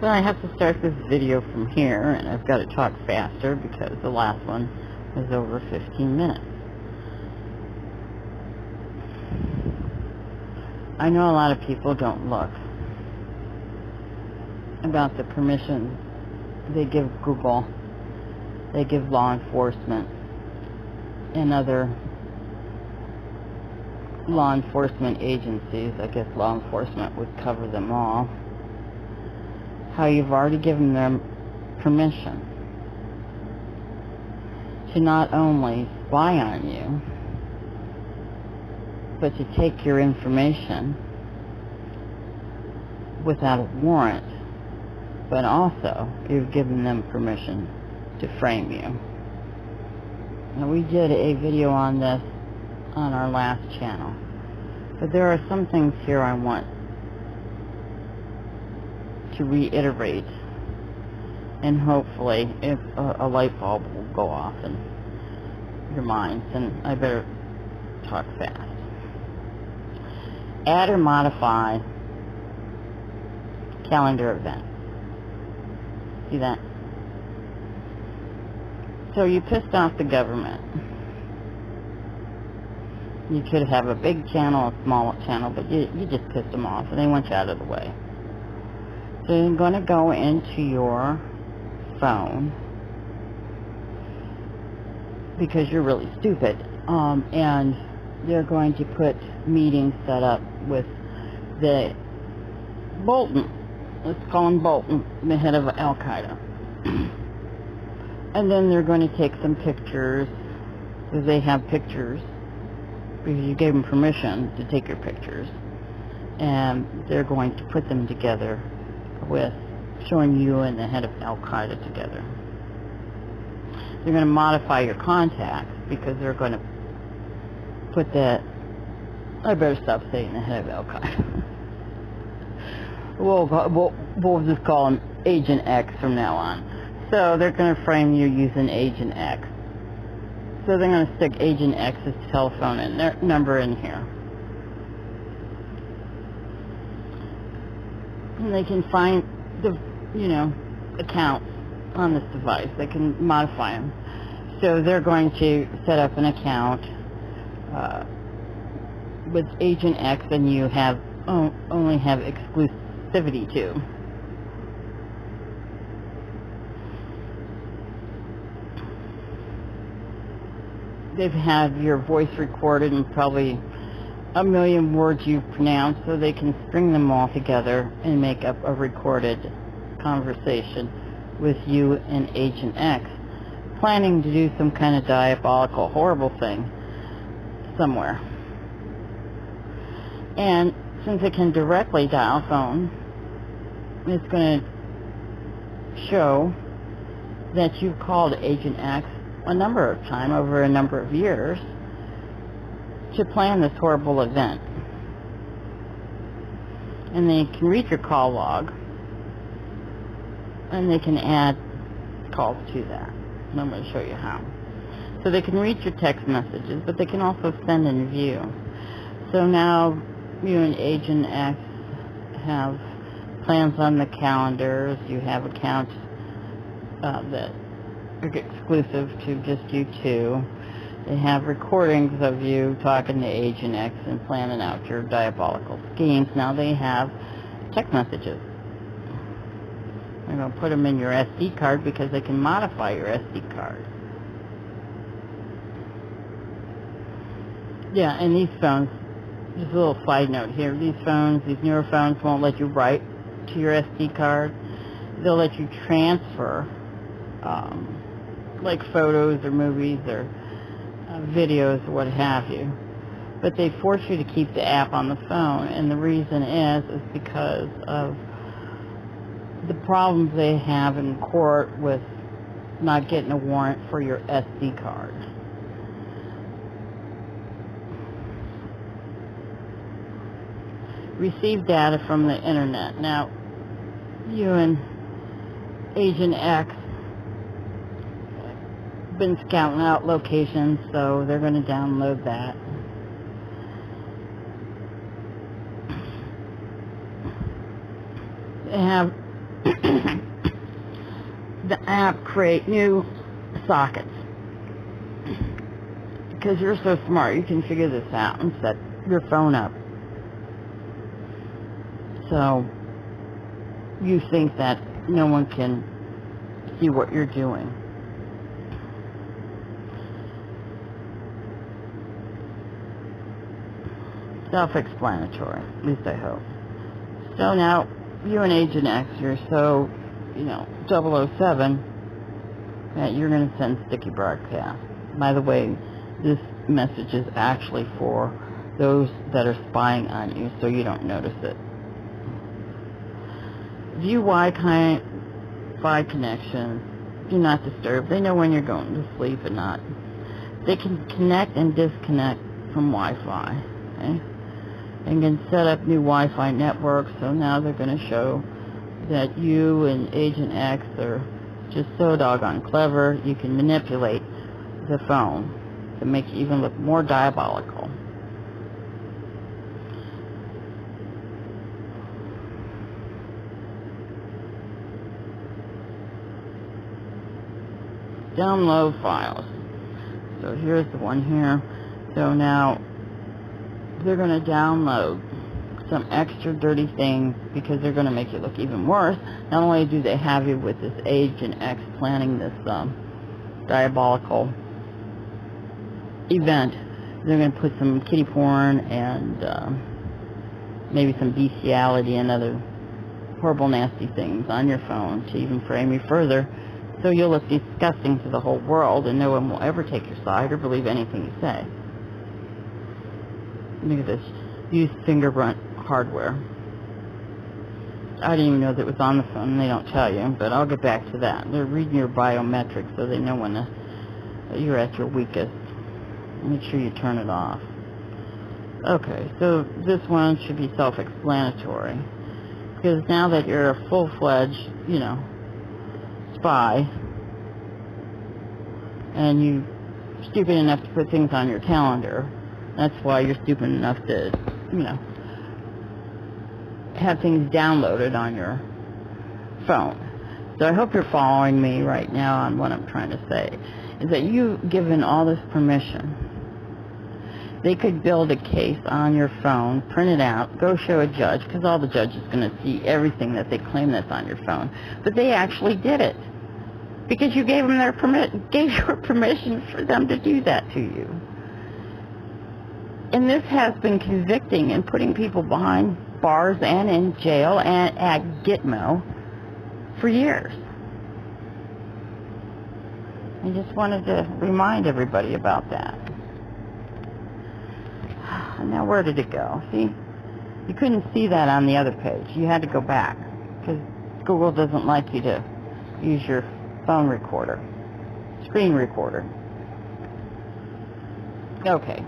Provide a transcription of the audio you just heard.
So I have to start this video from here, and I've got to talk faster because the last one was over 15 minutes. I know a lot of people don't look about the permissions they give Google, they give law enforcement, and other law enforcement agencies. I guess law enforcement would cover them all. How you've already given them permission to not only spy on you, but to take your information without a warrant, but also you've given them permission to frame you. Now, we did a video on this on our last channel, but there are some things here I want to reiterate, and hopefully if a light bulb will go off in your minds, and I better talk fast. Add or modify calendar events. See that? So you pissed off the government. You could have a big channel, a small channel, but you just pissed them off and they want you out of the way. So you're going to go into your phone, because you're really stupid, and they're going to put meetings set up with the Bolton, let's call him Bolton, the head of Al-Qaeda. And then they're going to take some pictures, because they have pictures, because you gave them permission to take your pictures, and they're going to put them together with showing you and the head of Al-Qaeda together. They're going to modify your contacts, because they're going to put that, I better stop saying the head of Al-Qaeda. We'll just call him Agent X from now on. So they're going to frame you using Agent X. So they're going to stick Agent X's telephone and their number in here. And they can find the, accounts on this device. They can modify them. So they're going to set up an account with Agent X, and you have only have exclusivity to. They've had your voice recorded and probably a million words you pronounce, so they can string them all together and make up a recorded conversation with you and Agent X, planning to do some kind of diabolical, horrible thing somewhere. And since it can directly dial phone, it's going to show that you've called Agent X a number of times over a number of years to plan this horrible event. And they can read your call log, and they can add calls to that. And I'm going to show you how. So they can read your text messages, but they can also send and view. So now you and Agent X have plans on the calendars. You have accounts that are exclusive to just you two. They have recordings of you talking to Agent X and planning out your diabolical schemes. Now they have text messages. They're going to put them in your SD card, because they can modify your SD card. Yeah, and these phones, just a little side note here, these newer phones won't let you write to your SD card. They'll let you transfer, like photos or movies or videos or what have you. But they force you to keep the app on the phone, and the reason is because of the problems they have in court with not getting a warrant for your SD card. Receive data from the internet. Now, you and Agent X have been scouting out locations, so they're going to download that. They have the app create new sockets. Because you're so smart, you can figure this out and set your phone up. So you think that no one can see what you're doing. Self-explanatory, at least I hope. So now, you and Agent X, you're so, 007, that you're going to send sticky broadcasts. By the way, this message is actually for those that are spying on you, so you don't notice it. View Wi-Fi connections. Do not disturb. They know when you're going to sleep and not. They can connect and disconnect from Wi-Fi. Okay? And can set up new Wi-Fi networks, so now they're going to show that you and Agent X are just so doggone clever. You can manipulate the phone to make it even look more diabolical. Download files. So here's the one here. So now they're going to download some extra dirty things because they're going to make it look even worse. Not only do they have you with this Agent X planning this diabolical event, they're going to put some kiddie porn and maybe some bestiality and other horrible, nasty things on your phone to even frame you further. So you'll look disgusting to the whole world, and no one will ever take your side or believe anything you say. Look at this. Use fingerprint hardware. I didn't even know that it was on the phone, and they don't tell you, but I'll get back to that. They're reading your biometrics so they know when you're at your weakest. Make sure you turn it off. Okay, so this one should be self-explanatory. Because now that you're a full-fledged, spy, and you're stupid enough to put things on your calendar, that's why you're stupid enough to, have things downloaded on your phone. So I hope you're following me right now on what I'm trying to say. Is that you've given all this permission. They could build a case on your phone, print it out, go show a judge, because all the judge is going to see everything that they claim that's on your phone. But they actually did it. Because you gave them gave your permission for them to do that to you. And this has been convicting and putting people behind bars and in jail and at Gitmo for years. I just wanted to remind everybody about that. Now where did it go? See? You couldn't see that on the other page. You had to go back because Google doesn't like you to use your phone recorder, screen recorder. Okay.